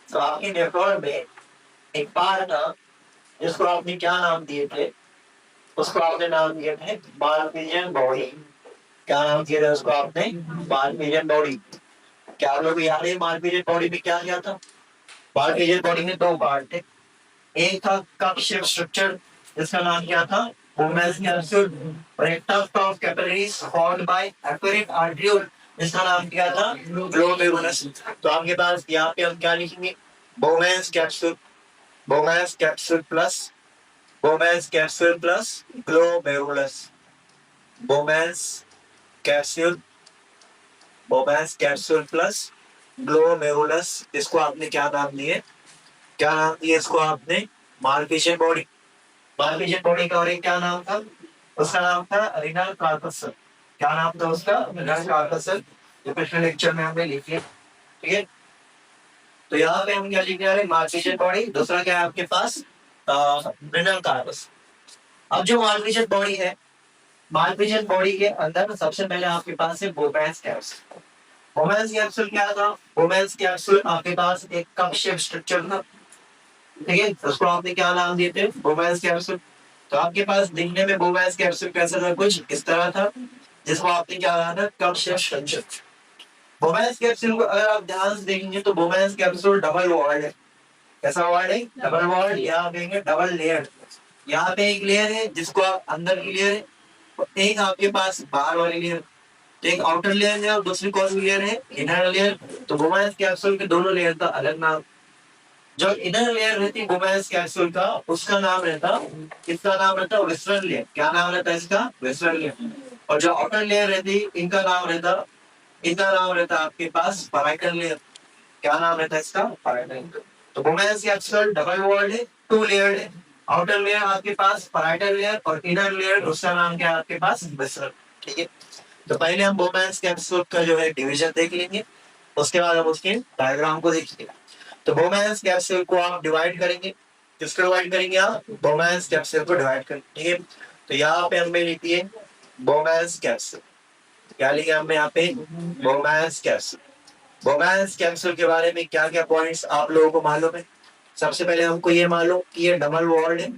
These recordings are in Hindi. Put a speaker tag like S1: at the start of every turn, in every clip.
S1: तो आपके नेफ्रॉन में एक पार्ट था जिसको आपने क्या नाम दिए थे? उसको आपने नाम दिए थे मालपिजियन बॉडी। क्या नाम दिया था उसको आपने? मालपिजियन बॉडी। क्या आप लोग याद है मालपिजियन बॉडी में क्या किया था? मालपिजियन बॉडी में दो पार्ट थे। एक था कप शेप स्ट्रक्चर जिसका नाम क्या था? Bowman's capsule। और एक था of capillaries formed by afferent arteriole जिसका नाम क्या था? Glomerulus। तो आपके पास यहाँ पे हम क्या लिखेंगे? Bowman's capsule, Bowman's capsule plus Bowman's capsule plus glomerulus, Bowman's capsule, Bowman's capsule plus glomerulus। इसको आपने क्या नाम दिए? क्या नाम दिए इसको आपने? मालपिजियन बॉडी। मालपिजियन बॉडी का और एक क्या नाम था? उसका नाम था रिनल कार्पसल। क्या नाम था उसका? Renal corpuscle. ये पिछले लेक्चर में हमने लिख लिया। ठीक है, तो यहाँ पे हम क्या लिख रहे हैं? मालपिजियन बॉडी। दूसरा क्या है आपके पास? Renal corpus. अब जो मालपिजियन बॉडी है, मालपिजियन बॉडी के अंदर सबसे पहले आपके पास है बोमैंस कैप्सूल। बोमैंस कैप्सूल क्या था? बोमैंस कैप्सूल आपके पास एक कप शेप स्ट्रक्चर था। ठीक है, उसको आपने क्या नाम दिए थे? Bowman's capsule. तो आपके पास दिखने में बोमैंस कैप्सूल कैसा था? कुछ इस तरह था, जिसको आपने क्या कहा था? Cup shape structure. Bowman's capsule को अगर आप ध्यान से देखेंगे तो बोमैंस कैप्सूल डबल वॉल्ड है। कैसा वॉल्ड है? Double walled. यहाँ देखेंगे डबल लेयर। यहाँ पे एक लेयर है जिसको आप अंदर की लेयर है, और एक आपके पास बाहर वाली लेयर। तो एक आउटर लेयर है और दूसरी कौन सी लेयर है? Inner layer. तो बोमैंस कैप्सूल के दोनों लेयर का अलग नाम। जो इनर लेयर रहती है बोमैंस कैप्सूल का, उसका नाम रहता, किसका नाम रहता? Visceral layer. क्या नाम रहता है इसका? Visceral layer. और जो आउटर लेयर रहती इनका नाम रहता, इनका नाम रहता आपके पास पैराइटल लेयर। क्या नाम रहता है इसका? Parietal layer. तो बोमैंस कैप्सूल डबल वॉल्ड है, टू लेयर्ड है। आउटर लेयर आपके पास पैराइटल लेयर और इनर लेयर उसका नाम क्या है आपके पास? विसरल। ठीक है, तो पहले हम बोमैंस कैप्सूल का जो है डिवीजन देख लेंगे, उसके बाद हम उसके डायग्राम को देखेंगे। तो बोमैंस कैप्सूल को आप डिवाइड करेंगे। किसको डिवाइड करेंगे आप? बोमैंस कैप्सूल को डिवाइड करेंगे। ठीक है, तो यहाँ पे हमने लिखी है बोमैंस कैप्सूल। क्या लिखा हमने यहाँ पे? Bowman's capsule. बोमैंस कैप्सूल के बारे में क्या क्या पॉइंट्स आप लोगों को मालूम है? सबसे पहले हमको ये मालूम कि ये डबल वॉल्ड है।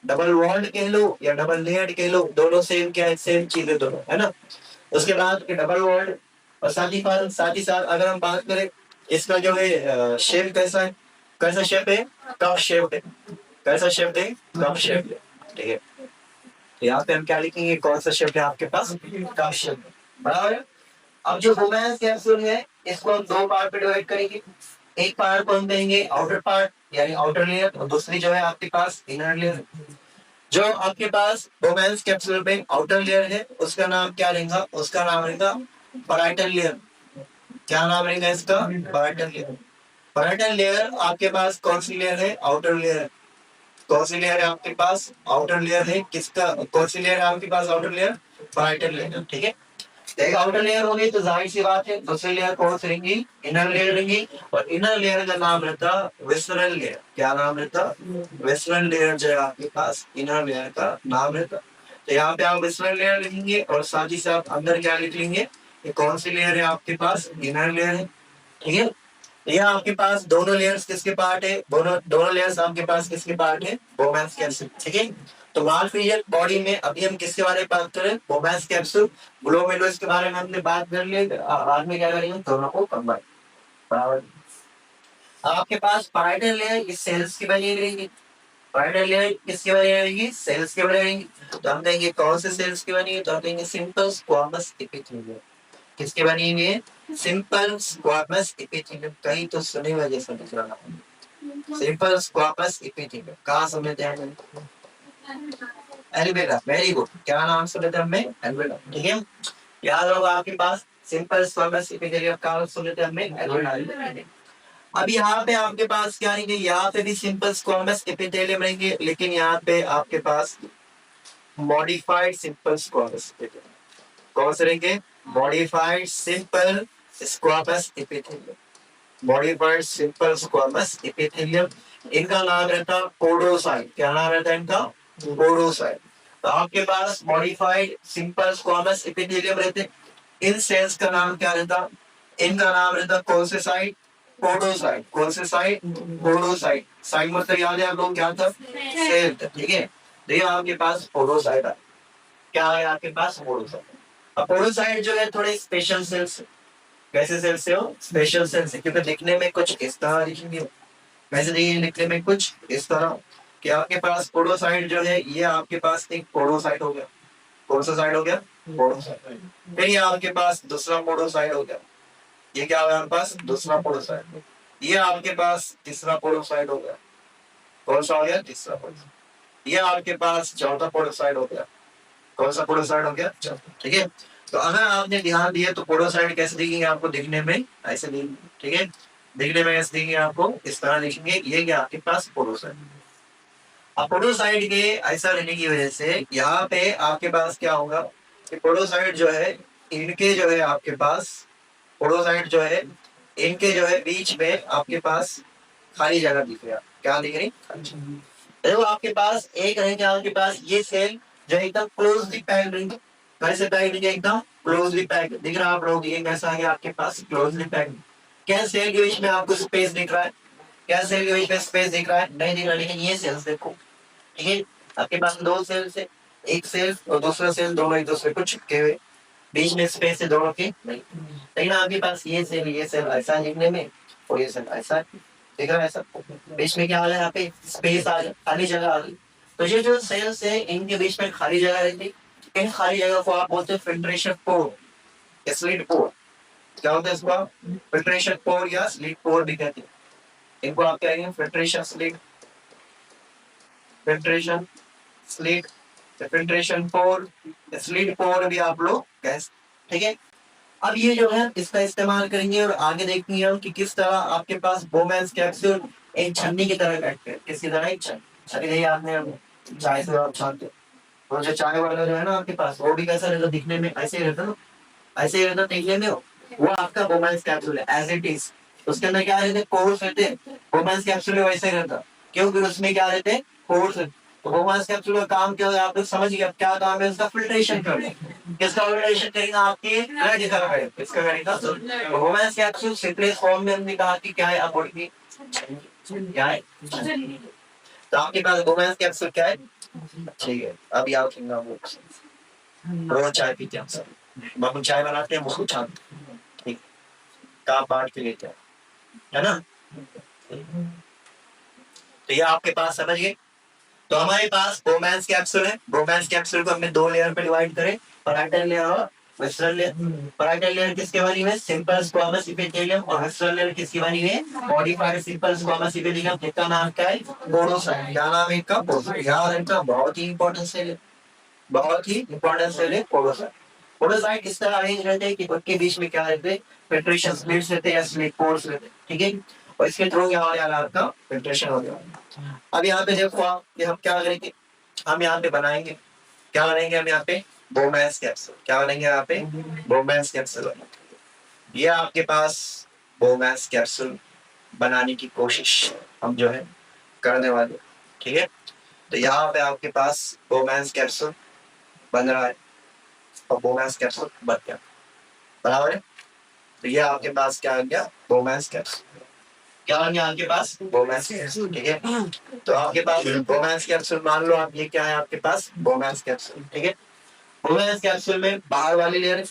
S1: डबल वॉल्ड कह लो या डबल लेयर्ड कह लो, दोनों सेम क्या है? सेम चीजें दोनों, है ना। उसके बाद डबल वॉल्ड, और साथ ही साथ अगर हम बात करें इसका जो है शेप कैसा है? कैसा शेप है? कप शेप है। कैसा शेप है? कप शेप है। ठीक है, तो यहाँ पे हम क्या लिखेंगे? कौन सा शेप है आपके पास? Cup shape. बराबर है। अब जो बोमैंस कैप्सूल है इसको हम दो पार्ट में डिवाइड करेंगे। एक पार्ट को हम कहेंगे आउटर पार्ट यानी आउटर लेयर, और दूसरी जो है आपके पास इनर लेयर। जो आपके पास बोमैंस कैप्सूल में आउटर लेयर है उसका नाम क्या रहेगा? उसका नाम रहेगा पैराइटल लेयर। क्या नाम रहेगा इसका? Parietal layer. पैराइटल लेयर आपके पास कौन सी लेयर है? आउटर लेयर है। कौन सी लेयर है आपके पास? आउटर लेयर है। किसका? कौन सी लेयर है आपके पास? Outer layer, parietal layer. ठीक है, एक आउटर लेयर होगी तो जाहिर सी बात है दूसरी लेयर कौन सी रहेंगी? इनर लेयर रहेंगी। और इनर लेयर का नाम रहता विसरल लेयर। क्या नाम रहता? विसरल लेयर जो है आपके पास इनर लेयर का नाम रहता। तो यहाँ पे आप विसरल लेयर लिखेंगे और साथ ही साथ अंदर क्या लिख लेंगे? ये कौन सी लेयर है आपके पास? इनर लेयर है। ठीक है, ये आपके पास दोनों लेयर्स किसके पार्ट है? दोनों दोनों लेयर्स आपके पास किसके पार्ट है? Bowman's capsule. ठीक है, तो मालपिजियन बॉडी में अभी हम किसके बारे में बात करें? Bowman's capsule. ग्लोमेरुलस के बारे में हमने बात कर ली। बाद में क्या करेंगे? दोनों को कंबाइन। बराबर। आपके पास पैराइटल लेयर इस सेल्स की बनी रहेगी। पैराइटल लेयर किसकी बनी रहेगी? सेल्स की बनी रहेगी। तो हम कहेंगे कौन से सेल्स की बनी है? तो हम कहेंगे सिंपल स्क्वामस एपिथेलियम। किसके बनी हुई है? Simple squamous epithelium. कहीं तो सुने हुए जैसा दिख रहा है। सिंपल स्क्वामस एपिथेलियम कहाँ समझते हैं? एल्वेला। Very good. क्या नाम सुने थे हमने? एल्वेला। ठीक है, याद होगा आपके पास सिंपल स्क्वामस एपिथेलियम कहाँ सुने थे हमने? एल्वेला। अब यहाँ पे आपके पास क्या रहेंगे? यहाँ पे भी सिंपल स्क्वामस एपिथेलियम रहेंगे, लेकिन यहाँ पे आपके पास मॉडिफाइड सिंपल स्क्वामस एपिथेलियम। कौन से रहेंगे? Modified simple squamous epithelium. Modified simple squamous epithelium. इनका नाम रहता पोडोसाइट। क्या नाम रहता है इनका? पोडोसाइट। तो आपके पास मॉडिफाइड सिंपल स्क्वामस एपिथेलियम रहते। इन सेल्स का नाम क्या रहता? इनका नाम रहता कौन से साइट? पोडोसाइट। कौन से साइड? पोडोसाइट। साइड मतलब याद है आप लोग क्या था? सेल। ठीक है, देखिए आपके पास पोडोसाइट है। क्या है आपके पास? पोडोसाइट। अब पोडोसाइट जो है थोड़े स्पेशल सेल्स। कैसे सेल से हो? स्पेशल सेल से, क्योंकि दिखने में कुछ इस तरह दिखेंगे। वैसे देखिए दिखने में कुछ इस तरह कि आपके पास पोडोसाइट जो है ये आपके पास एक पोडोसाइट हो गया। कौन सा साइड हो गया? पोडोसाइट। फिर ये आपके पास दूसरा पोडोसाइट हो गया। ये क्या हो गया आपके पास? दूसरा पोडोसाइट। ये आपके पास तीसरा पोडोसाइट हो गया। कौन सा हो गया? तीसरा पोडोसाइट। ये आपके पास चौथा पोडोसाइट हो गया। कौन सा पोडोसाइट हो गया? चौथा। ठीक है, तो अगर आपने ध्यान दिया तो पोडोसाइट कैसे दिखेंगे आपको? दिखने में ऐसे दिखेंगे। ठीक है, दिखने में ऐसे दिखेंगे आपको, इस तरह दिखेंगे। ये क्या आपके पास? पोडोसाइट। अब पोडोसाइट के ऐसा रहने की वजह से यहाँ पे आपके पास क्या होगा कि पोडोसाइट जो है इनके जो है आपके पास पोडोसाइट जो है इनके जो है बीच में आपके पास खाली जगह दिख रहा है। क्या दिख रही? देखो आपके पास एक रहेगा, आपके पास ये सेल जो एकदम क्लोजली पैक्ड रहेंगे। कैसे पैक्ड रहेंगे? एकदम क्लोजली पैक्ड। दिख रहा है आप लोग? ये कैसा है आपके पास? Closely packed. क्या सेल के बीच में आपको स्पेस दिख रहा है? क्या सेल के बीच में स्पेस दिख रहा है? नहीं दिख रहा, लेकिन ये सेल्स देखो। ठीक है, आपके पास दो सेल्स है, एक सेल और दूसरा सेल, दोनों एक दूसरे को चिपके हुए। बीच में स्पेस है दोनों के नहीं, लेकिन आपके पास ये सेल ऐसा दिखने में और ये सेल ऐसा दिख रहा है। ऐसा बीच में क्या आ रहा है? यहाँ पे स्पेस आ गया, खाली जगह आ गई। तो ये जो सेल्स है इनके बीच में खाली जगह रहती है। इन खाली जगह को आप बोलते हैं फिल्ट्रेशन पोर, स्लिट पोर। क्या होता है इसको? फिल्ट्रेशन पोर या स्लिट पोर भी कहते हैं। इनको आप क्या कहेंगे? Filtration slit, filtration slit, filtration pore, slit pore भी आप लोग कह। ठीक है, अब ये जो है इसका इस्तेमाल करेंगे और आगे देखेंगे हम कि किस तरह आपके पास बोमेंस कैप्सूल एक छन्नी की तरह बैठते हैं। किसकी तरह? एक छन्नी। यही आपने चाय से आप छानते हो, और जो चाय वाला जो है ना आपके पास वो भी कैसा रहता? दिखने में ऐसे ही रहता ना, ऐसे ही रहता देखने में। वो आपका बोमेंस कैप्सूल है एज इट इज। उसके अंदर क्या रहते? पोर्स रहते। बोमेंस कैप्सूल में वैसे रहता, क्योंकि उसमें क्या रहते? पोर्स। तो बोमेंस कैप्सूल का काम क्या है आप लोग समझ गए? क्या काम है उसका? फिल्ट्रेशन करना। किसका फिल्ट्रेशन करेगा? आपकी ब्लड का करेगा। किसका करेगा? रोमांस कैप्सूल सिंपलेस्ट फॉर्म में हमने कहा कि क्या है? अबॉर्ड की क्या है? तो आपके पास रोमांस कैप्सूल क्या है? ठीक है, अभी आप सुनना वो रोज चाय पीते हैं सब। हम चाय बनाते हैं उसको छानते हैं। ठीक, काम बांट के लेते हैं, है ना? तो ये आपके पास समझ गए। तो हमारे पास रोमांस कैप्सूल है। रोमांस कैप्सूल को हमने दो लेयर पे डिवाइड करें, पैराइटल लेयर और विसरल लेयर। पैराइटल लेयर किसके बनी हुई है? Simple squamous epithelium. और विसरल लेयर किसकी बनी हुई है? Modified simple squamous epithelium. जिसका नाम क्या है? पोडोसाइट। क्या नाम है इनका? पोडोसाइट। यार इनका बहुत ही इंपॉर्टेंट सेल है, बहुत ही इंपॉर्टेंट सेल है पोडोसाइट। पोडोसाइट इस तरह अरेंज रहते हैं कि उनके बीच में क्या रहते हैं? फिल्ट्रेशन स्लिट्स रहते हैं या स्लिट पोर्स रहते हैं। ठीक है, और इसके थ्रू क्या हो जाएगा? आपका फिल्ट्रेशन हो जाएगा। अब यहाँ पे देखो आप कि हम क्या करेंगे? हम यहाँ पे बनाएंगे, क्या बनाएंगे हम यहाँ पे? बोमेंस कैप्सूल। क्या बनाएंगे यहाँ पे? बोमेंस कैप्सूल। ये आपके पास बोमेंस कैप्सूल बनाने की कोशिश हम जो है करने वाले। ठीक है, तो यहाँ पे आपके पास बोमेंस कैप्सूल बन रहा है और बोमेंस कैप्सूल बन गया, बराबर है। तो ये आपके पास क्या आ गया? बोमेंस कैप्सूल। क्या आ गया आपके पास? बोमेंस कैप्सूल। ठीक है, तो आपके पास बोमेंस कैप्सूल मान लो आप, ये क्या है आपके पास? बोमेंस कैप्सूल। ठीक है, बोमेंस कैप्सूल में बाहर वाली लेयर है।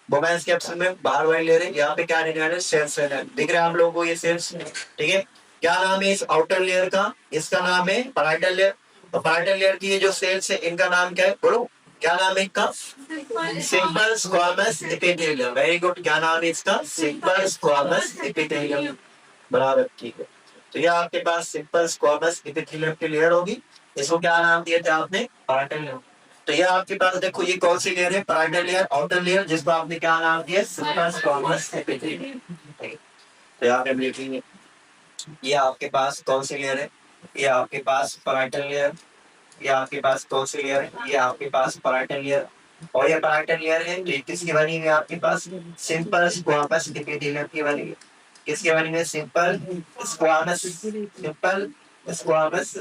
S1: बोमेंस कैप्सूल में बाहर वाली लेयर है। यहाँ पे क्या रहने वाले? सेल्स रहने वाले। दिख रहे हैं आप लोगों को ये सेल्स? ठीक है, क्या नाम है इस आउटर लेयर का? इसका नाम है पैराइटल लेयर। और पैराइटल लेयर की ये जो सेल्स है इनका नाम क्या है? बोलो, क्या नाम है इनका? Simple squamous epithelium. Very good. क्या नाम है इसका? Simple squamous epithelium. बराबर, ठीक है। तो ये आपके पास सिंपल स्क्वामस एपिथेलियम की लेयर होगी। इसको क्या नाम दिया था आपने? Parietal layer. तो ये आपके पास देखो ये कौन सी लेयर है? पैराइटल लेयर, आउटर लेयर, जिसको आपने क्या नाम दिया? Simple squamous epithelium. तो यहाँ पे देखेंगे ये आपके पास कौन सी लेयर है? ये आपके पास पैराइटल लेयर। ये आपके पास कौन सी लेयर है? ये आपके पास पैराइटल लेयर। और ये पैराइटल लेयर है तो किसकी बनी हुई है आपके पास? सिंपल स्क्वामस एपिथेलियम की बनी हुई है। किसके बनी हुई है? Simple squamous, simple squamous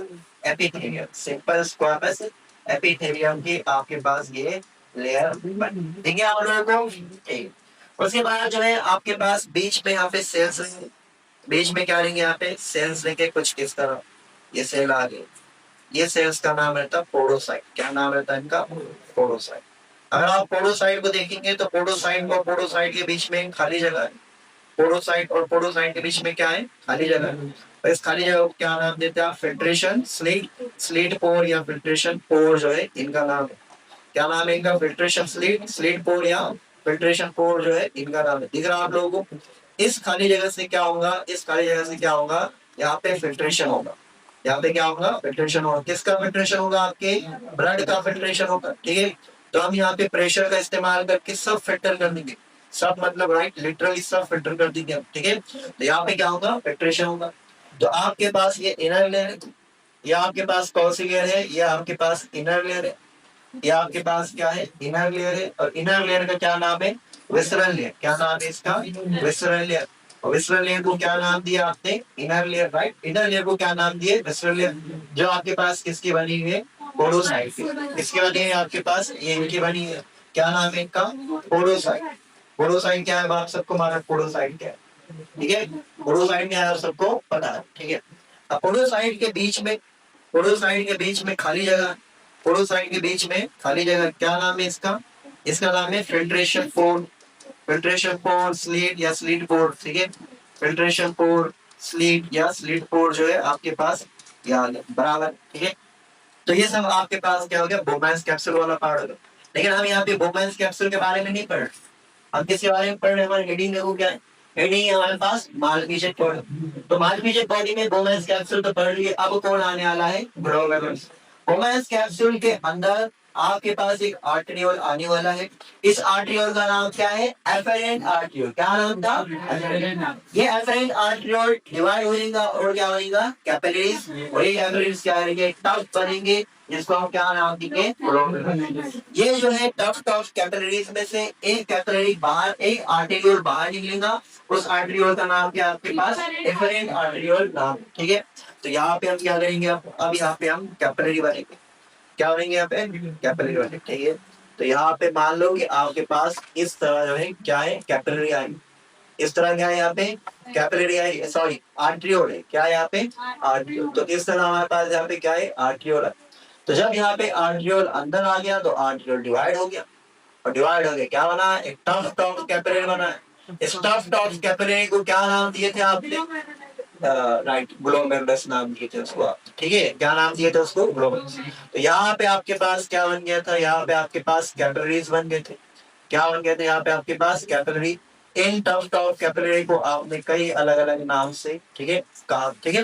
S1: epithelium, simple squamous epithelium की आपके पास ये लेयर बनी। ठीक है आप लोगों को? ठीक। उसके बाद जो है आपके पास बीच में यहाँ पे सेल्स है। बीच में क्या लेंगे यहाँ पे सेल्स लेंगे कुछ इस तरह, ये सेल आ गए, ये सेल्स का नाम रहता है पोडोसाइट। क्या नाम रहता है इनका? पोडोसाइट। अगर आप पोडोसाइट को देखेंगे तो पोडोसाइट और पोडोसाइट के बीच में खाली जगह है। पोडोसाइट और पोडोसाइट के बीच में क्या है? खाली जगह है। तो इस खाली जगह को क्या नाम देते हैं? फिल्ट्रेशन स्लिट, स्लिट पोर या फिल्ट्रेशन पोर जो है इनका नाम है। क्या नाम है इनका? फिल्ट्रेशन स्लिट, स्लिट पोर या फिल्ट्रेशन पोर जो है इनका नाम है। दिख रहा है आप लोगों को? इस खाली जगह से क्या होगा? इस खाली जगह से क्या होगा? यहाँ पे फिल्ट्रेशन होगा। यहाँ पे क्या होगा? फिल्ट्रेशन होगा। किसका फिल्ट्रेशन होगा? आपके ब्लड का फिल्ट्रेशन होगा। ठीक है, तो हम यहाँ पे प्रेशर का इस्तेमाल करके सब फिल्टर कर देंगे। सब मतलब राइट, लिटरली सब फिल्टर कर देंगे हम। ठीक है, तो यहाँ पे क्या होगा? फिल्ट्रेशन होगा। तो आपके पास ये इनर लेयर है, ये आपके पास कौन सी लेयर है? ये आपके पास इनर लेयर है। ये आपके पास क्या है? इनर लेयर है। और इनर लेयर का क्या नाम है? Visceral layer. क्या नाम है इसका? Visceral layer. और विसरल लेयर को क्या नाम दिया आपने? Inner layer, right. Inner layer को क्या नाम दिए? Visceral layer. जो आपके पास किसकी बनी हुई है? पोडोसाइट की। किसकी बनी है आपके पास? ये इनकी बनी है। क्या नाम है इनका? पोडोसाइट। पोडोसाइट क्या है? आप सबको मालूम पोडोसाइट क्या है? ठीक है, पोडोसाइट क्या है आप सबको पता है। ठीक है, अब पोडोसाइट के बीच में, पोडोसाइट के बीच में खाली जगह, पोडोसाइट के बीच में खाली जगह, क्या नाम है इसका? इसका नाम है filtration pore. Filtration pore, slit या स्लीट पोर। ठीक है, फिल्ट्रेशन पोर, स्लीट या स्लीट पोर जो है आपके पास यहाँ है, बराबर। ठीक है, तो ये सब आपके पास क्या हो गया? बोमेंस कैप्सूल वाला पार्ट हो गया। लेकिन हम यहाँ पे बोमेंस कैप्सूल के बारे में नहीं पढ़ रहे, हम किसके बारे में पढ़ रहे हैं? हमारे हेडिंग देखो क्या है? हेडिंग है हमारे पास मालपीछे बॉडी। तो मालपीछे बॉडी में बोमेंस कैप्सूल तो पढ़ लिए, अब कौन आने वाला है? ग्लोमेरुलस। बोमेंस कैप्सूल के अंदर आपके पास एक आर्टरियोल आने वाला है। इस आर्टरियोल का नाम क्या है? एफेरेंट आर्टरियोल। क्या नाम था? ये एफेरेंट आर्टरियोल डिवाइड हो जाएगा और क्या बनेगा? कैपिलरीज। और ये कैपिलरीज क्या करेंगे? टफ बनेंगे, जिसको हम क्या नाम देंगे? ग्लोमेरुलस। ये जो है टफ टफ कैपिलरीज में से एक कैपिलरी बाहर, एक आर्टेरियोल बाहर निकलेगा। उस आर्टेरियोल का नाम क्या है आपके पास? एफरेंट आर्टेरियोल नाम। ठीक है, तो यहाँ पे हम क्या करेंगे? अब यहाँ पे हम कैपिलरी बनेंगे। क्या बनेंगे यहाँ पे? कैपिलरी बनेंगे। ठीक है, तो यहाँ पे मान लो कि आपके पास इस तरह जो है क्या है? कैपिलरी आई। इस तरह क्या है यहाँ पे? कैपिलरी आई, सॉरी आर्टेरियोल है। क्या है यहाँ पे? आर्टेरियोल। तो इस तरह हमारे पास यहाँ पे क्या है? आर्टेरियोल है। तो जब यहाँ पे आर्टेरियोल अंदर आ गया तो आर्टेरियोल डिवाइड हो गया, और डिवाइड हो गया क्या बना? एक टफ टॉप कैपिलरी बना है। इस टफ टॉप कैपिलरी को क्या नाम दिए थे आपने? राइट, ग्लोमेरुलस नाम दिए थे उसको आप। ठीक है, क्या नाम दिए थे उसको? ग्लोमेरुलस। तो यहाँ पे आपके पास क्या बन गया था? यहाँ पे आपके पास कैपिलरीज बन गए थे। क्या बन गए थे यहाँ पे आपके पास? कैपिलरी। इन टफ टॉप कैपिलरी को आपने कई अलग अलग नाम से, ठीक है, कहा। ठीक है,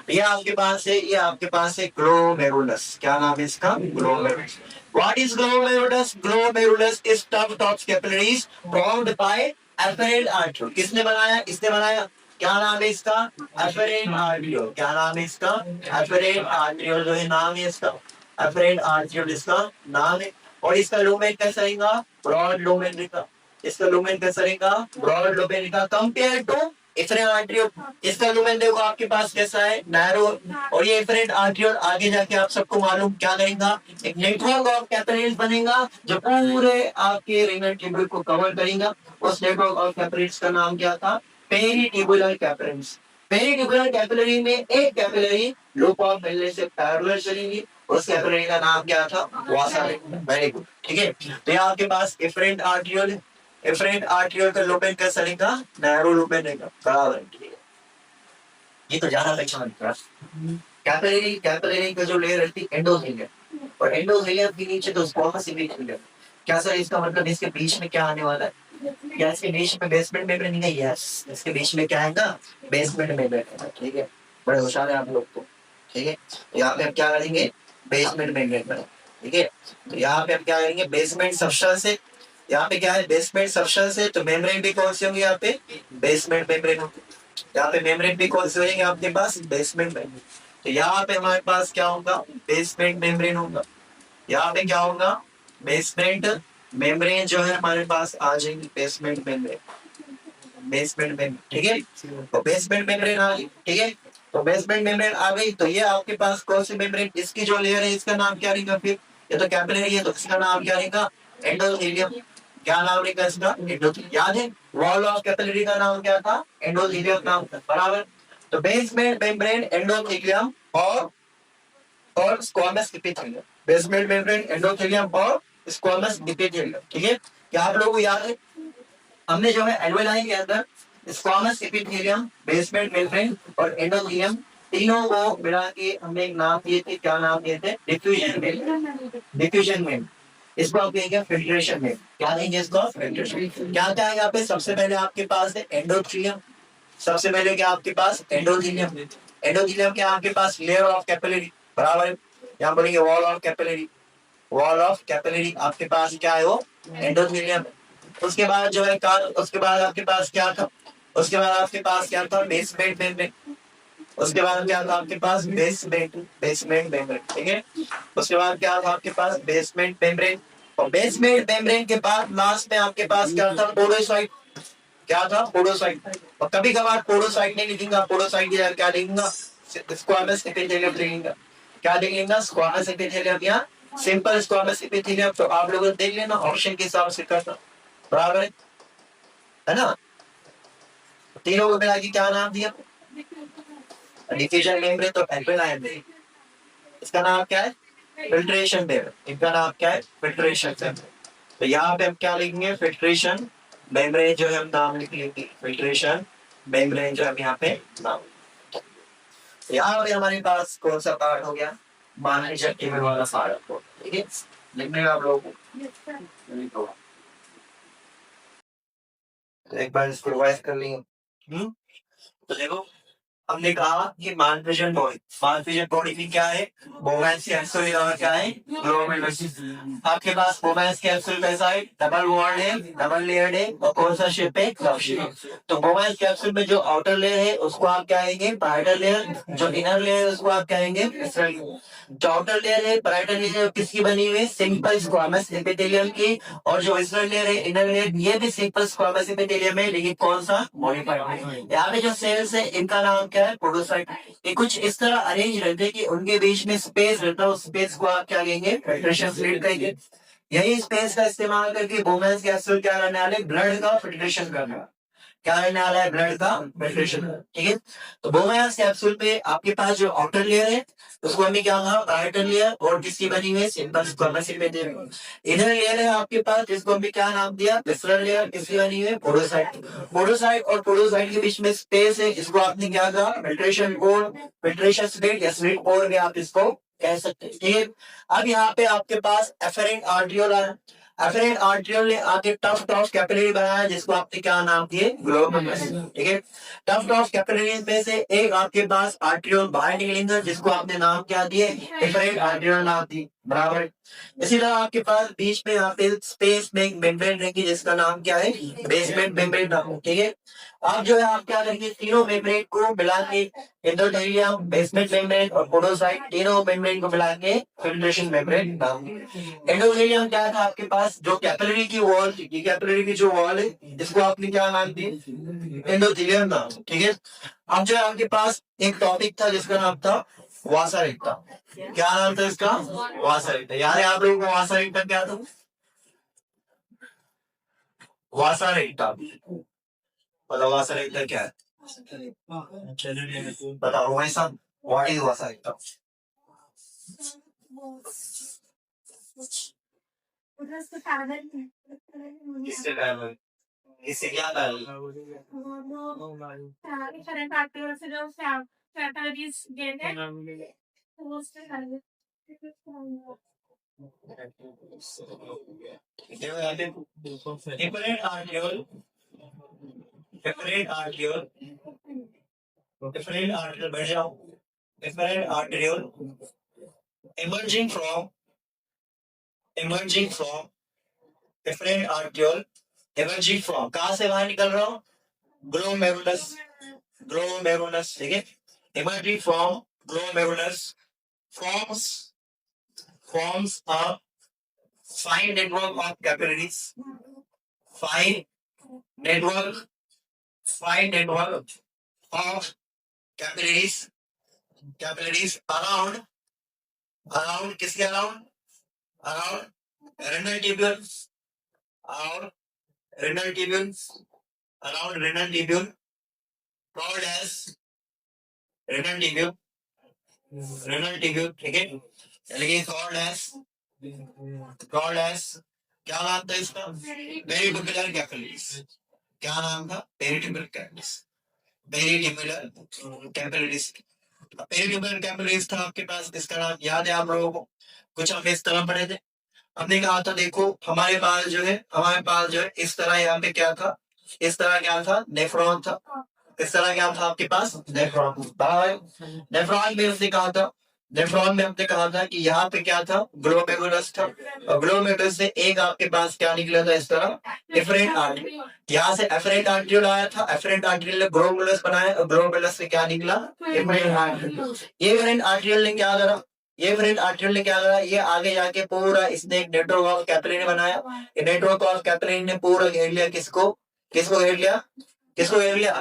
S1: ये आपके पास है, ये आपके पास है ग्लोमेरुलस। क्या नाम है इसका? Glomerulus. What is glomerulus? Glomerulus is tuft of capillaries formed by afferent arteriole. किसने बनाया? इसने बनाया। क्या नाम है इसका? afferent arteriole। क्या नाम है इसका? afferent arteriole जो है नाम है इसका। afferent arteriole इसका नाम है। और इसका लुमेन कैसा रहेगा? ब्रॉड लुमेन रहेगा। इसका लुमेन कैसा रहेगा? ब्रॉड लुमेन रहेगा कंपेयर टू एफरेंट आर्टरियोल। इसका लुमेन देखो आपके पास कैसा है? नैरो। और ये एफरेंट आर्टरियोल आगे जाके आप सबको मालूम क्या करेगा? एक नेटवर्क ऑफ कैपिलरीज बनेगा जो पूरे आपके रेनल ट्यूब्यूल को कवर करेगा। उस नेटवर्क ऑफ कैपिलरीज का नाम क्या था? Peritubular capillaries. पेरिट्यूबुलर कैपिलरी में एक कैपिलरी लूप ऑफ मिलने से पैरेलल चलेगी, उस कैपिलरी का नाम क्या था? वासा। Very good. ठीक है, तो यहाँ आपके पास एफरेंट आर्टरियोल, एफरेंट आर्टरियोल का लुमेन कैसा रहेगा? नैरो लुमेन रहेगा, बराबर। ठीक है, ये तो ज्यादा पहचान था। कैपिलरी, कैपिलरी का जो लेयर रहती है एंडोथेलियम, और एंडोथेलियम के नीचे तो स्क्वामस एपिथेलियम। क्या सर इसका मतलब इसके बीच में क्या आने वाला है? क्या इसके बीच में बेसमेंट मेम्ब्रेन नहीं है? यस, इसके बीच में क्या है ना? बेसमेंट मेम्ब्रेन है। ठीक है, बड़े होशियार हैं आप लोग तो। ठीक है, तो यहाँ पे हम क्या करेंगे? बेसमेंट मेम्ब्रेन पर। ठीक है, तो यहाँ पे हम क्या करेंगे? बेसमेंट सबस्टेंस है। यहाँ पे क्या है? बेसमेंट सबस्टेंस है, तो मेम्ब्रेन भी कौन सी होंगी यहाँ पे? बेसमेंट मेम्ब्रेन होगी। यहाँ पे मेम्ब्रेन भी कौन से होंगे आपके पास? Basement membrane. तो यहाँ पे हमारे पास क्या होगा? बेसमेंट मेम्ब्रेन होगा। यहाँ पे क्या होगा? बेसमेंट मेम्ब्रेन जो है हमारे पास आ जाएंगे। Basement membrane, basement membrane. ठीक है, तो बेसमेंट मेम्ब्रेन आ गई। ठीक है, तो बेसमेंट मेम्ब्रेन आ गई, तो ये आपके पास कौन सी मेम्ब्रेन? इसकी जो लेयर है इसका नाम क्या रहेगा फिर? ये तो कैपिलरी है, तो इसका नाम क्या रहेगा? एंडोथेलियम। क्या नाम लिखा इसका? एंडोथीलियम। याद है वॉल ऑफ कैपिलरी का नाम क्या था? एंडोथीलियम नाम था, बराबर। तो बेसमेंट मेम्ब्रेन, एंडोथीलियम और squamous epithelium. Basement membrane, endothelium और स्क्वामस एपिथेलियम। ठीक है, क्या आप लोगों को याद है? हमने जो है एल्वेलाई के अंदर स्क्वामस एपिथेलियम, बेसमेंट मेम्ब्रेन और एंडोथेलियम तीनों को मिला के हमने एक नाम दिए थे। क्या नाम दिए थे? डिफ्यूजन में। डिफ्यूजन में इसको आप कहेंगे फिल्ट्रेशन में। क्या कहेंगे इसको? फिल्ट्रेशन। क्या क्या है यहाँ पे? सबसे पहले आपके पास है एंडोथेलियम। सबसे पहले क्या आपके पास? एंडोथेलियम। एंडोथेलियम क्या आपके पास? लेयर ऑफ कैपिलरी, बराबर है। यहाँ बोलेंगे wall of capillary. Wall of capillary आपके पास क्या है? वो एंडोथेलियम। उसके बाद जो है उसके बाद आपके पास क्या था? उसके बाद आपके पास क्या था? Basement membrane. उसके बाद क्या था आपके पास? Basement membrane. ठीक है, उसके बाद क्या था आपके पास? Basement membrane. और बेसमेंट मेम्ब्रेन के बाद लास्ट में आपके पास क्या था? पोडोसाइट। क्या था? पोडोसाइट। और कभी कभार पोडोसाइट नहीं लिखूंगा, पोडोसाइट की जगह क्या लिखूंगा? स्क्वामस एपिथेलियम लिखूंगा। क्या लिखूंगा? स्क्वामस एपिथेलियम या सिंपल स्क्वामस एपिथेलियम। तो आप लोगों ने देख लेना ऑप्शन के हिसाब से करना, बराबर है ना? तीनों को मिला के क्या नाम दिया? डिफ्यूजन मेम्ब्रेन तो एल्वेलाइन है। इसका नाम क्या है? Filtration membrane. इनका नाम क्या है? Filtration membrane. तो यहाँ पे हम क्या लिखेंगे? फिल्ट्रेशन मेम्ब्रेन जो है हम नाम लिख लेंगे। फिल्ट्रेशन मेम्ब्रेन जो हम यहाँ पे नाम। यहाँ पे हमारे पास कौन सा पार्ट हो गया? मानवीय टेबल वाला पार्ट। ठीक है, लिखने का आप लोगों को तो एक बार इसको रिवाइज कर लेंगे। तो देखो, हमने कहा कि मानफिजन बॉडी की क्या है? बोवेंस कैप्सूल और क्या है? ग्लोमेरुलस। आपके पास बोवेंस कैप्सूल कैसा है? डबल वॉल्ड है, डबल लेयर्ड है और कौन सा शेप है? Curve shape. तो बोवेंस कैप्सूल में जो आउटर लेयर है उसको आप क्या कहेंगे? पाराइटल लेयर। जो इनर लेयर है उसको आप क्या कहेंगे? Visceral layer. जो आउटर लेयर है, पाराइटल लेयर किसकी बनी हुई है? सिंपल स्क्वामस एपिथेलियम की। और जो विसरल लेयर है, इनर लेयर, ये भी सिंपल स्क्वामस एपिथेलियम है, लेकिन कौन सा? मॉडिफाइड। यहाँ पे जो सेल्स है इनका नाम क्या है? पोडोसाइट। ये कुछ इस तरह अरेंज रहते हैं कि उनके बीच में स्पेस रहता है, उस स्पेस को आप क्या कहेंगे? फिल्ट्रेशन स्लिट कहेंगे। यही स्पेस का इस्तेमाल करके बोमेंस कैप्सूल क्या करने वाले? ब्लड का फिल्ट्रेशन करना। क्या रहने वाला है? ब्लड का फिल्ट्रेशन। ठीक है, तो बोमेंस कैप्सूल पे आपके पास जो आउटर लेयर है उसको हमें क्या कहा? पाराइटल लेयर। और किसकी बनी हुई है? Simple squamous epithelium. Inner layer है आपके पास, जिसको हमने क्या नाम दिया? Visceral layer. किसकी बनी हुई है? पोडोसाइट। पोडोसाइट और पोडोसाइट के बीच में स्पेस है, इसको आपने क्या कहा? फिल्ट्रेशन कोर, फिल्ट्रेशन स्लिट या स्लिट कोर भी आप इसको कह सकते हैं। ठीक है, अब यहाँ पे आपके पास एफरेंट आर्ट्रियोल है। एफरेंट आर्ट्रियोल ने आगे टफ्ट ऑफ कैपिलरी बनाया, जिसको आपने क्या नाम दिए? ग्लोमेरुलस। ठीक है, टफ्ट ऑफ कैपिलरी में से एक आपके पास आर्ट्रियोल बाहर निकलेंगे, जिसको आपने नाम क्या दिए? एफरेंट आर्ट्रियोल नाम दी, बराबर। इसी तरह आपके पास बीच में यहाँ पे स्पेस में एक मेम्ब्रेन रहेगी, जिसका नाम क्या है? बेसमेंट मेम्ब्रेन नाम। ठीक है, अब जो है आप क्या करेंगे? तीनों मेम्ब्रेन को मिला के एंडोथेलियम, बेसमेंट मेम्ब्रेन और पोडोसाइट, तीनों मेम्ब्रेन को मिला के फिल्ट्रेशन मेम्ब्रेन नाम। एंडोथेलियम क्या था आपके पास? जो कैपिलरी की वॉल थी, ये कैपिलरी की जो वॉल है इसको आपने क्या नाम दी? एंडोथेलियम नाम। ठीक है, अब जो है आपके पास एक टॉपिक था जिसका नाम था वासा रेक्टा। क्या नाम था इसका? वासा रेक्टा। यार आप लोगों को वासा रेक्टा क्या था? वासा रेक्टा मतलब वासा रेक्टा क्या है? बताओ भाई साहब, व्हाट इज वासा रेक्टा? किससे पैरल? इससे क्या parallel? Different arteriole, different arteriole, different arteriole, बैठ जाओ। Different arteriole emerging from emerging from different arteriole emerging from कहाँ से बाहर निकल रहा हूँ? Glomerulus, glomerulus, ठीक है? Emerging from glomerulus forms forms a fine network of capillaries, fine network, fine network of capillaries, capillaries around किसके around? Around renal tubules, और renal tubule, around renal tubule called as renal tubule, renal tubule, ठीक है, यानी कि called as क्या नाम था इसका? Peritubular capillaries. क्या नाम था? Peritubular capillaries, peritubular capillaries. Peritubular capillaries था आपके पास, इसका नाम याद है आप लोगों को? कुछ हम इस तरह पढ़े थे, हमने कहा था देखो हमारे पास जो है इस तरह यहाँ पे क्या था, इस तरह क्या था? नेफ्रॉन था। इस तरह क्या था आपके पास? नेफ्रॉन। नेफ्रॉन में हमने कहा था, नेफ्रॉन में हमने कहा था कि यहाँ पे क्या था? ग्लोमेरुलस था, और ग्लोमेरुलस से एक आपके पास क्या निकला था इस तरह? Efferent artery. यहाँ से एफरेंट आर्टरियल आया था, एफरेंट आर्टरियल ने ग्लोमेरुलस बनाया, और ग्लोमेरुलस से क्या निकला? Efferent arteriole. ये एफरेंट आर्टरियल ने क्या करा? ये फ्रेंड आर्टरियल ने क्या करा? ये आगे जाके पूरा इसने एक नेटवर्क ऑफ कैपिलरी बनाया। ये नेटवर्क ऑफ कैपिलरी ने पूरा घेर लिया किसको? किसको घेर लिया? किसको घेर लिया?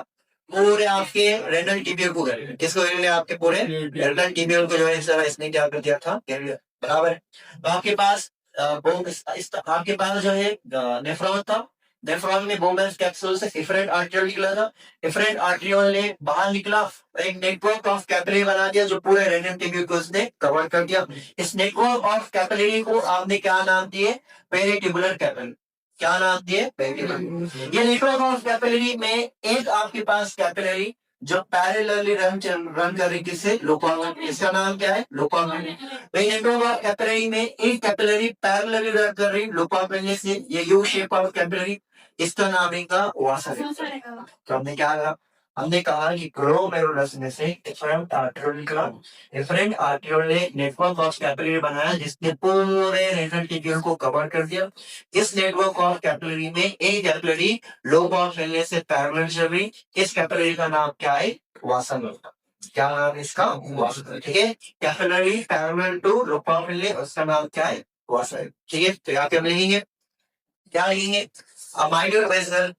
S1: पूरे आपके रेनल टिबियल को घेर लिया। किसको घेर लिया? आपके पूरे रेनल टिबियल को जो है इस तरह इसने क्या कर दिया था? घेर लिया। बराबर है। तो आपके पास आपके पास जो है नेफ्रॉन था, नेफ्रॉन में बोमेंस कैप्सूल से इफरेंट आर्टरियल निकला था, इफरेंट आर्टरियल ने बाहर निकला, एक नेटवर्क ऑफ कैपिलरी बना दिया जो पूरे रेनल टिब्यूल को उसने कवर कर दिया। इस नेटवर्क ऑफ कैपिलरी को आपने क्या नाम दिए? Peritubular capillary. क्या नाम दिए? पेरिट्यूबुलर। ये नेटवर्क ऑफ कैपिलरी में एक आपके पास कैपिलरी जो पैरेलली रन कर रही किससे? लोकोमेन। इसका नाम क्या है? लोकोमेन। नेटवर्क ऑफ कैपिलरी में एक कैपिलरी पैरेलली रन कर रही लोकोमेन से, ये यू शेप ऑफ कैपिलरी, इसका नाम इनका वासा है। तो हमने क्या कहा? हमने कहा कि ग्लोमेरुलस में से डिफरेंट आर्टरियल निकला, डिफरेंट आर्टरियल ने नेटवर्क ऑफ कैपिलरी बनाया जिसने पूरे रेनल टिब्यूल को कवर कर दिया। इस नेटवर्क ऑफ कैपिलरी में एक कैपिलरी लोब ऑफ वेनस से पैरेलल चल रही, इस कैपिलरी का नाम क्या है? Vasa node. क्या नाम है इसका? वासा। ठीक है, capillary parallel to lobe of venous, उसका नाम क्या है? वासा। ठीक है, तो यहाँ पे हम लिखेंगे क्या? लिखेंगे अमाइडल वेसल।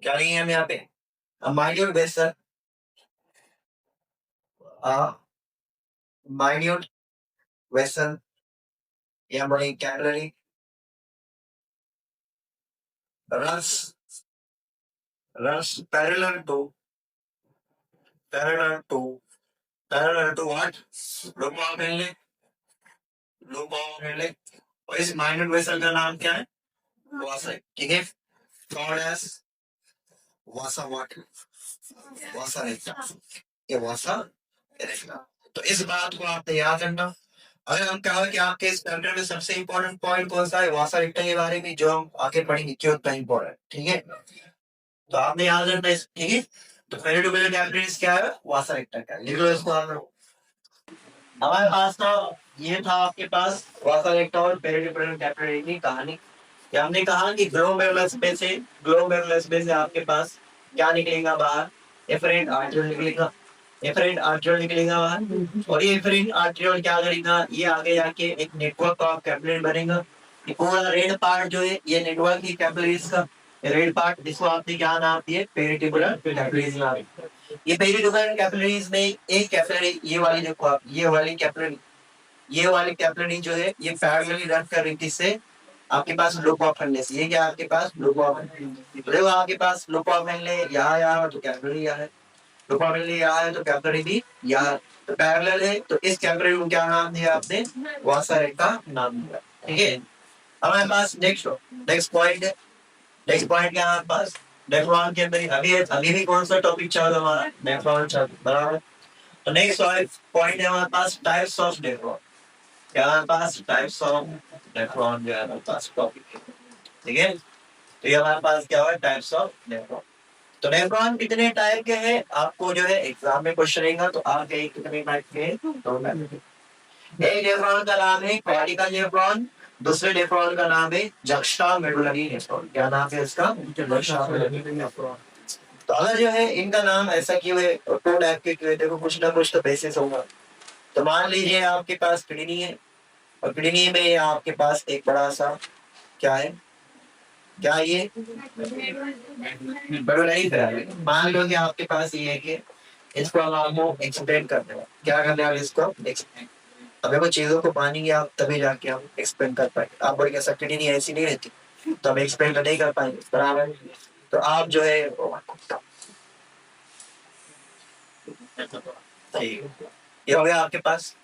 S1: क्या लिखेंगे हम यहाँ पे? minute vessel, minute vessel या बड़ी capillary runs parallel to what? loop of inlet। और इस minute vessel का नाम क्या है? वासा। ठीक है, called as वासा वाट, वासा रेक्टा, ये वासा रेक्टा। तो इस बात को आपने याद रखना। अगर हम कहा कि आपके इस चैप्टर में सबसे इंपॉर्टेंट पॉइंट कौन सा है? वासा रेक्टा के बारे में, जो हम आगे पढ़ेंगे क्यों उतना इंपॉर्टेंट। ठीक है, तो आपने याद रखना है। ठीक है, तो पेरिटुबुलर कैपिलरीज क्या है? वासा रेक्टा का। लिख लो इसको आप लोग। हमारे पास तो ये था आपके पास वासा रेक्टा और पेरिटुबुलर कैपिलरी की कहानी। कि हमने कहा कि ग्लोमेरुलस में से आपके पास क्या निकलेगा बाहर? एफरेंट आर्टरियल निकलेगा, एफरेंट आर्टरियल निकलेगा बाहर। और ये एफरेंट आर्टरियल क्या करेगा? ये आगे जाके एक नेटवर्क ऑफ कैपिलरी बनेगा। ये पूरा रेड पार्ट जो है ये नेटवर्क की कैपिलरीज का रेड पार्ट, इसको आपने क्या नाम दिए? पेरिटुबुलर कैपिलरीज नाम। ये पेरिटुबुलर कैपिलरीज में एक कैपिलरी, ये वाली देखो आप, ये वाली कैपिलरी जो है ये पैरेलली रन कर रही थी इससे, आपके पास लूप ऑफ हेनले। ये क्या आपके पास? Loop of Henle. देखो आपके पास लूप ऑफ हेनले यहाँ यहाँ तो कैपिलरी यहाँ है, लूप ऑफ हेनले यहाँ है तो कैपिलरी भी यहाँ, तो पैरेलल है, तो इस कैपिलरी को क्या नाम दिया आपने? वासा रेखा नाम दिया। ठीक है, हमारे पास नेक्स्ट पॉइंट है। नेक्स्ट पॉइंट क्या है हमारे पास? नेफ्रॉन के अंदर अभी भी कौन सा टॉपिक चल रहा है हमारा? नेफ्रॉन चल बराबर। तो नेक्स्ट पॉइंट है हमारे पास टाइप्स ऑफ नेफ्रॉन। क्या हमारे पास? टाइप्स ऑफ नेफ्रॉन जो है हमारे पास टॉपिक। ठीक है, तो ये हमारे पास क्या है? Types of nephron. तो नेफ्रॉन कितने टाइप के हैं? आपको जो है एग्जाम में क्वेश्चन रहेगा तो आगे कितने टाइप के हैं? दो टाइप के। एक नेफ्रॉन का नाम है कॉर्टिकल नेफ्रॉन, दूसरे नेफ्रॉन का नाम है जक्स्टा मेडुलरी नेफ्रॉन। क्या नाम है इसका? Juxta medullary nephron. तो अगर जो है इनका नाम ऐसा क्यों है, टू टाइप के क्यों है? देखो कुछ ना कुछ तो बेसिस होगा। तो मान लीजिए आपके पास किडनी है, और किडनी में आपके पास एक बड़ा सा क्या है? क्या ये मेडुलरी पिरामिड। मान लो कि आपके पास ये है कि इसको हम आपको एक्सप्लेन करने वाले। क्या करने वाले? इसको एक्सप्लेन। अब देखो चीजों को पानी आप तभी जाके हम एक्सप्लेन कर पाएंगे। आप बोलेंगे सर किडनी ऐसी नहीं रहती, तो हम एक्सप्लेन तो नहीं कर पाएंगे बराबर। तो आप जो है सही, ये हो गया आपके पास।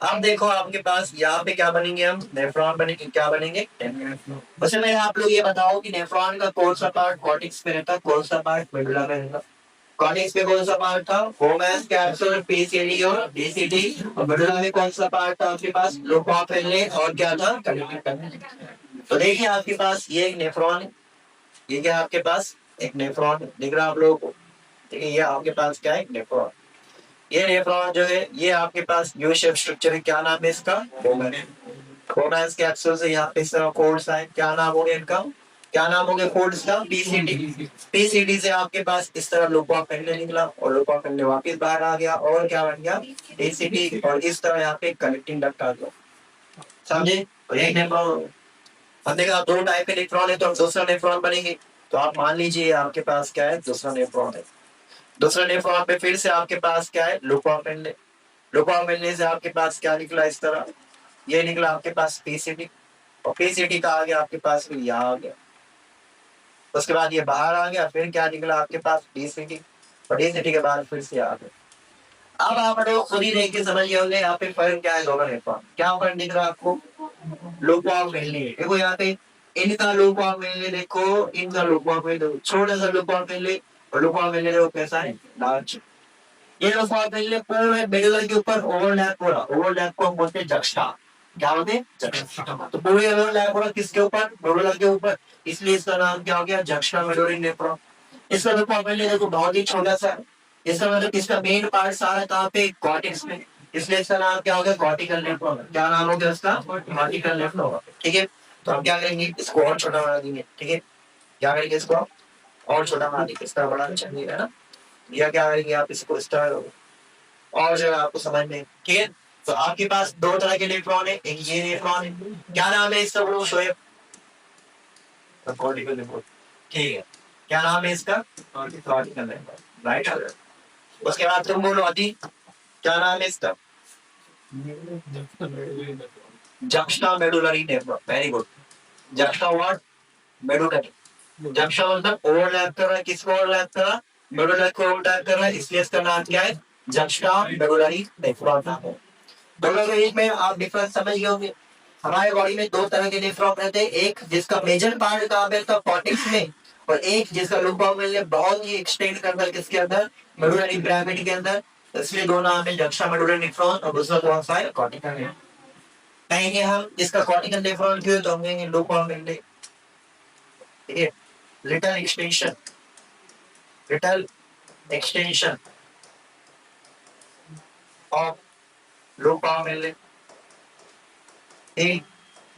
S1: अब देखो आपके पास यहाँ पे क्या बनेंगे, हम नेफ्रॉन बनेंगे, क्या बनेंगे वैसे मैं आप लोग ये बताओ कि नेफ्रॉन का कौन सा पार्ट कॉर्टेक्स में रहता, कौन सा पार्ट मेडुला में रहता। कॉर्टेक्स में कौन सा पार्ट था, फोमेस, कैप्सुल, पीसीडी और डीसीटी। और मेडुला में कौन सा पार्ट था आपके पास, लोपा पेले और क्या था कनेक्टिंग। तो देखिए आपके पास ये एक नेफ्रॉन है, ये क्या आपके पास एक नेफ्रॉन दिख रहा है आप लोगों को। देखिए ये आपके पास क्या है नेफ्रॉन, ये नेफ्रॉन जो है ये आपके पास यू शेप स्ट्रक्चर है, क्या नाम है इसका फोमेस कैप्सूल से यहाँ पे इस तरह कोड्स आए, क्या नाम हो गया इनका, क्या नाम हो गया कोड्स का पीसीडी। पीसीडी से आपके पास इस तरह लूपा पहले निकला और लूपा पहले वापस बाहर आ गया और क्या बन गया एसीडी, और इस तरह यहाँ पे कनेक्टिंग डक्ट आ गया, समझे। तो एक नेफ्रॉन हमने कहा दो टाइप के नेफ्रॉन है तो दूसरा नेफ्रॉन बनेंगे। तो आप मान लीजिए आपके पास क्या है दूसरा नेफ्रॉन है, दूसरा नेफ्रॉन पे फिर से आपके पास क्या है लूपा पहले, लूपा मिलने से आपके पास क्या निकला इस तरह, ये निकला आपके पास पीसीटी, और पीसीटी का आ गया आपके पास फिर यहाँ आ गया, उसके बाद ये बाहर आ गया, फिर क्या निकला आपके पास डीसीटी, और डीसीटी के बाद फिर से आ गया। अब आप लोग खुद ही देख के समझ होंगे यहाँ पे फर्क क्या है दोनों नेफ्रॉन, क्या फर्क दिख रहा है आपको, लूपा मिलने देखो यहाँ पे इनका लूपा मिलने देखो, इनका लूपा मिलने छोटा सा लूपा मिलने, और लूपा मिलने देखो कैसा है लार्ज। ये लूपा मिलने पूरे मिडल के ऊपर ओवरलैप, पूरा ओवरलैप को हम बोलते हैं जक्स्टा, क्या बोलते हैं जक्स्टा। तो पूरे ओवरलैप हो रहा किसके ऊपर, मेडुला के ऊपर, इसलिए इसका नाम क्या हो गया जक्स्टा मेडुलरी नेफ्रॉन। इसका लूपा मिलने देखो बहुत ही छोटा सा, इसका मतलब इसका मेन पार्ट सारा कहाँ पे कॉर्टेक्स में, इसलिए इसका नाम क्या हो गया कॉर्टिकल नेफ्रॉन। क्या नाम हो गया इसका कॉर्टिकल नेफ्रॉन, ठीक है। तो हम क्या करेंगे इसको और छोटा बना देंगे, ठीक है, क्या करेंगे इसको और छोटा बना देंगे, इसका बड़ा चाहिए है ना, या क्या करेंगे आप इसको इस तरह और जो है आपको समझ में, ठीक है। तो आपके पास दो तरह के नेफ्रॉन है, एक ये नेफ्रॉन है, क्या नाम है इसका बोलो शोएब, कॉर्टिकल नेफ्रॉन, ठीक है, क्या नाम है इसका कॉर्टिकल नेफ्रॉन, राइट। उसके बाद तुम बोलो अति, क्या नाम है इसका juxta medullary nephron, very good. Juxta what medullary, juxta मतलब ओवरलैप कर रहा है, किसको ओवरलैप कर रहा है मेडुला को ओवरलैप कर रहा है, इसलिए इसका नाम क्या है जक्स्टा मेडुलरी नेफ्रॉन नाम है। दोनों के बीच में आप डिफरेंस समझ गए होंगे। हमारे बॉडी में दो तरह के नेफ्रॉन रहते हैं, एक जिसका मेजर पार्ट कहाँ पे था कॉर्टेक्स में, और एक जिसका लूपा मिलने बहुत ही एक्सटेंड करता है किसके अंदर मेडुलरी पिरामिड के अंदर, इसलिए दो नाम है जक्स्टा मेडुलरी नेफ्रॉन और दूसरा कौन सा है कॉर्टिकल नेफ्रॉन। कहेंगे हम इसका कॉर्टिकल नेफ्रॉन क्यों, तो हम कहेंगे लूपा मिलने, ठीक है, little extension, little extension of loop of Henle एक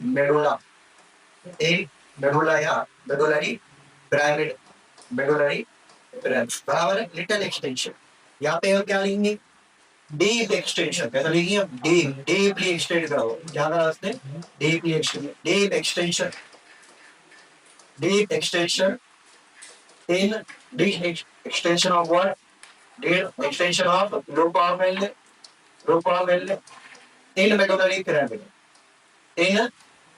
S1: मेडुला, एक मेडुला या मेडुलरी पिरामिड, मेडुलरी पिरामिड बराबर है लिटिल एक्सटेंशन। यहाँ पे हम क्या लिखेंगे डीप एक्सटेंशन, कैसा लिखेंगे हम डीप, डीपली एक्सटेंड करा हुआ, क्या करा उसने deeply extend, deep extension, deep extension in deep extension of what, deep extension of loop of Henle, loop of Henle in medullary pyramid, in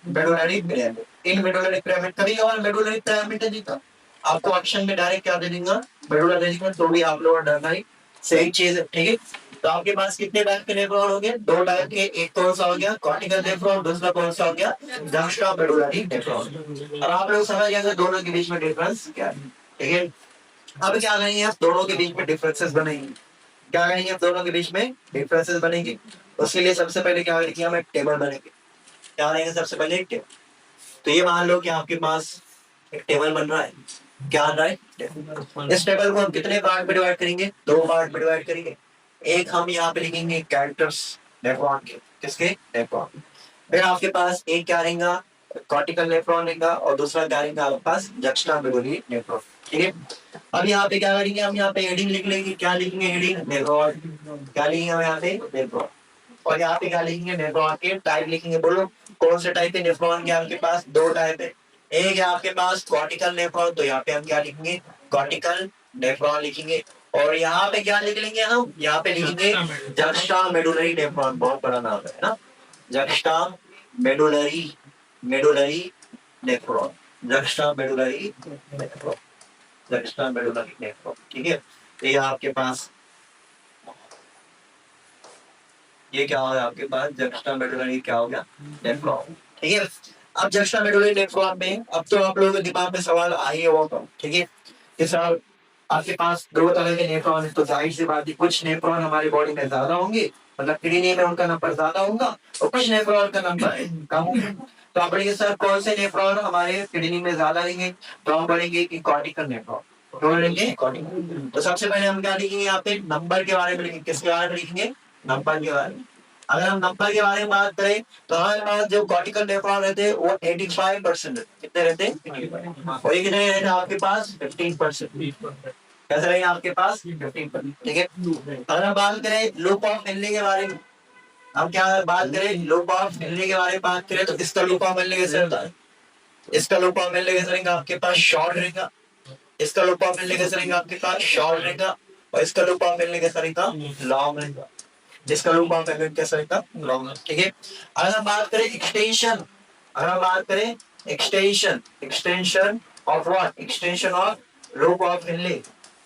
S1: medullary pyramid, in medullary pyramid कभी और मेडुलरी पिरामिड है जीता, आपको ऑप्शन में डायरेक्ट क्या दे दूंगा मेडुला दे दूंगा, तो भी आप लोग डरना ही सही चीज है, ठीक है। तो आपके पास कितने टाइप के नेफ्रॉन हो गए, दो टाइप के, एक कौन सा हो गया कॉर्टिकल नेफ्रॉन, दूसरा कौन सा हो गया जक्स्टा मेडुलरी नेफ्रॉन। और आप लोग समझ गए दोनों के बीच में डिफरेंस क्या है, ठीक है। अब क्या करेंगे आप दोनों के बीच में डिफरेंसेस बनेंगे, क्या करेंगे आप दोनों के बीच में डिफरेंसेस बनेंगे, उसके लिए सबसे पहले क्या करेंगे हम एक टेबल बनेंगे, क्या करेंगे सबसे पहले एक टेबल। तो ये मान लो कि आपके पास एक टेबल बन रहा है, क्या बन रहा है इस टेबल को हम कितने पार्ट में डिवाइड करेंगे, दो पार्ट में डिवाइड करेंगे। एक हम यहाँ पे लिखेंगे कैरेक्टर्स नेफ्रॉन के, किसके नेफ्रॉन, फिर आपके पास एक क्या रहेगा कॉर्टिकल नेफ्रॉन रहेगा और दूसरा क्या रहेगा आपके पास जक्स्टा मेडुलरी नेफ्रॉन, ठीक है। अब यहाँ पे क्या करेंगे हम यहाँ पे हेडिंग लिख लेंगे, क्या लिखेंगे हेडिंग नेफ्रॉन, क्या लिखेंगे हम यहाँ पे नेफ्रॉन, और यहाँ पे क्या लिखेंगे नेफ्रॉन के टाइप लिखेंगे, बोलो कौन से टाइप के नेफ्रॉन के आपके पास दो टाइप है, एक है आपके पास कॉर्टिकल नेफ्रॉन, तो यहाँ पे हम क्या लिखेंगे कॉर्टिकल नेफ्रॉन लिखेंगे, और यहाँ पे क्या लिख लेंगे हम यहाँ पे लिखेंगे जक्स्टा मेडुलरी नेफ्रॉन, बहुत बड़ा नाम है ना juxta medullary, medullary nephron, juxta medullary nephron, juxta medullary nephron. ठीक है, तो ये आपके पास ये क्या होगा आपके पास जक्स्टा मेडुलरी क्या हो गया नेफ्रॉन। ठीक है, अब जक्स्टा मेडुलरी नेफ्रॉन में अब तो आप लोगों के दिमाग में सवाल आ ही होगा। ठीक है, कि सर आपके पास दो तरह के नेफ्रॉन है, तो जाहिर सी बात है कुछ नेफ्रॉन हमारी बॉडी में ज्यादा होंगे, मतलब किडनी में उनका नंबर ज्यादा होगा और कुछ नेफ्रॉन का नंबर कम होगा। तो आप पढ़ेंगे सर कौन से नेफ्रॉन हमारे किडनी में ज्यादा रहेंगे, तो हम पढ़ेंगे कि कॉर्टिकल नेफ्रॉन। तो पढ़ेंगे कॉर्टिकल। तो सबसे पहले हम क्या लिखेंगे यहाँ पे नंबर के बारे में लिखेंगे, किसके बारे में लिखेंगे नंबर के बारे में। अगर हम नंबर के बारे में बात करें तो हमारे पास जो कॉर्टिकल नेफ्रॉन रहते हैं वो 85% कितने रहते हैं, और ये कितने रहते हैं आपके पास 15%। कैसे रहेंगे आपके पास 15%। ठीक है, अगर हम बात करें लूप ऑफ मिलने के बारे में, हम क्या बात करें लूप ऑफ मिलने के बारे में बात करें तो इसका लूप ऑफ मिलने कैसे रहता है, इसका लूप ऑफ मिलने कैसे रहेगा आपके पास शॉर्ट रहेगा, इसका लूप ऑफ मिलने कैसे रहेगा आपके पास शॉर्ट रहेगा, और इसका लूप ऑफ मिलने कैसे रहेगा लॉन्ग रहेगा, जिसका लूप ऑफ मिलने कैसे रहेगा लॉन्ग। ठीक है, अगर हम बात करें एक्सटेंशन, अगर हम बात करें extension, extension of what, extension of loop of मिलने,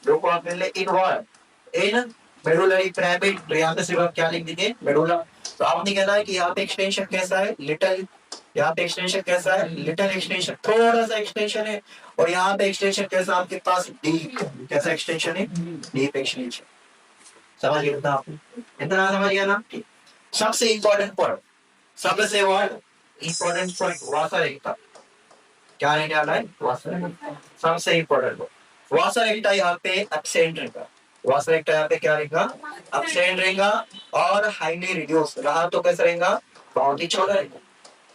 S1: लूप ऑफ मिलने in what in medullary pyramid. तो यहाँ पे सिर्फ आप क्या लिख दीजिए मेडुला। तो आपने कहना है कि यहाँ पे एक्सटेंशन कैसा है लिटिल, यहाँ पे एक्सटेंशन कैसा है लिटिल एक्सटेंशन, थोड़ा सा एक्सटेंशन है, और यहाँ पे एक्सटेंशन कैसा आपके पास डीप, कैसा एक्सटेंशन है डीप एक्सटेंशन। समझ गए ना आप, इतना समझ गया ना। सबसे इंपॉर्टेंट पॉइंट, सबसे वर्ड इंपॉर्टेंट पॉइंट वासर एकता, क्या रहने वाला है वासर एकता, सबसे इंपॉर्टेंट वासर एकता यहाँ पे एब्सेंट रहेगा, वासर एकता यहाँ पे क्या रहेगा एब्सेंट रहेगा, और हाईली रिड्यूस रहा तो कैसे रहेगा बहुत ही छोटा रहेगा।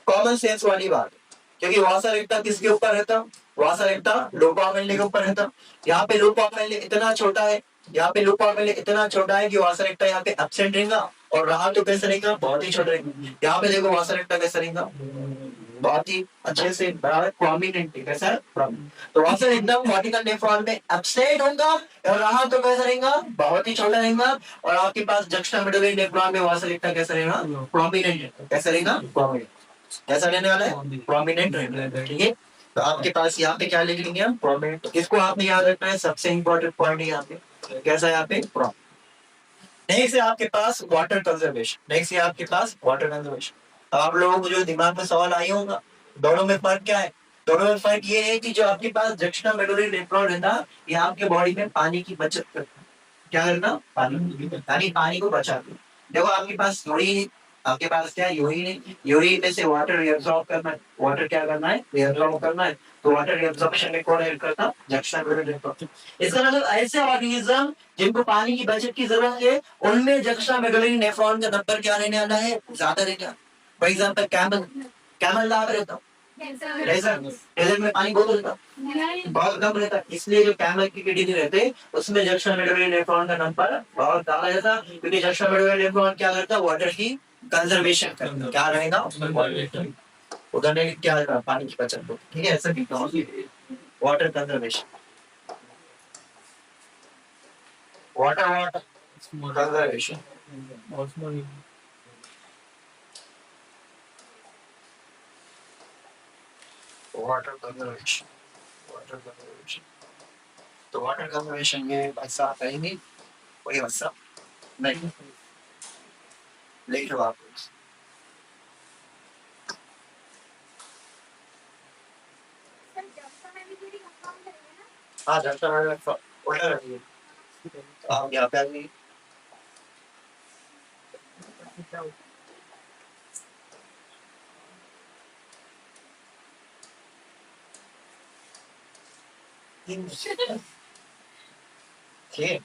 S1: कॉमन सेंस वाली बात, क्योंकि वासर एकता किसके ऊपर रहता, वासर एकता लूप ऑफ मिलने के ऊपर रहता। यहाँ पे लूप ऑफ मिलने इतना छोटा है, यहाँ पे लूप ऑफ मिलने इतना छोटा है कि वासर एकता यहाँ पे एब्सेंट रहेगा, और रहा तो कैसे रहेगा बहुत ही छोटा रहेगा। यहाँ पे देखो वासर एकता कैसे रहेगा बहुत ही अच्छे से बराबर प्रोमिनेंट है, कैसा तो वासर एकदम कॉर्टिकल नेफ्रॉन में एब्सेंट होगा, और रहा तो कैसा रहेगा बहुत ही छोटा रहेगा, और आपके पास जक्स्टा मेडुलरी नेफ्रॉन में वासर एकता कैसा रहेगा प्रोमिनेंट, कैसा रहेगा प्रोमिनेंट, कैसा रहने वाला है प्रोमिनेंट रहने वाला है। ठीक है, तो आपके पास यहाँ पे क्या लिख लेंगे हम प्रोमिनेंट, तो इसको आपने याद रखना है, सबसे इंपॉर्टेंट पॉइंट है यहाँ पे कैसा है यहाँ पे प्रोमिनेंट। नेक्स्ट है आपके पास वाटर कंजर्वेशन, नेक्स्ट है आपके पास वाटर कंजर्वेशन। अब आप लोगों को जो दिमाग में सवाल आई होगा दोनों में फर्क क्या है, दोनों में फर्क ये है कि जो आपके पास जक्स्टा मेडुलरी नेफ्रॉन रहता है ये आपके बॉडी में पानी की बचत करता है, क्या करना पानी, यानी पानी को बचाते। देखो आपके पास यूरिन, आपके पास क्या यूरिन है, यूरिन में से वाटर रिअब्सॉर्ब करना है, वाटर क्या करना है रिअब्सॉर्ब करना है, तो वाटर रिअब्सॉर्प्शन में कौन हेल्प करता जक्स्टा मेडुलरी नेफ्रॉन। इसका मतलब ऐसे ऑर्गेनिज्म जिनको पानी की बचत की जरूरत है उनमें जक्स्टा मेडुलरी नेफ्रॉन का नंबर क्या रहने वाला है ज्यादा रहेगा। फॉर एग्जांपल कैमल, कैमल लाभ रहता डेजर्ट में पानी बहुत रहता बहुत कम रहता, इसलिए जो कैमल की किडनी रहते उसमें जक्स्टा मेडुलरी नेफ्रॉन का नंबर बहुत ज्यादा रहता, क्योंकि जक्स्टा मेडुलरी नेफ्रॉन क्या करता वाटर की कंजर्वेशन करता, क्या रहेगा उधर ने क्या रहता पानी की बचत होती। ठीक है, ऐसा भी water conservation, water water conservation, water conservation, water conservation. तो वाटर कंजर्वेशन में भाई साहब करेंगे वही भाई साहब नहीं लेट वापस। हाँ जब तक उल्टा रखिए, आप यहाँ पे आइए। ठीक है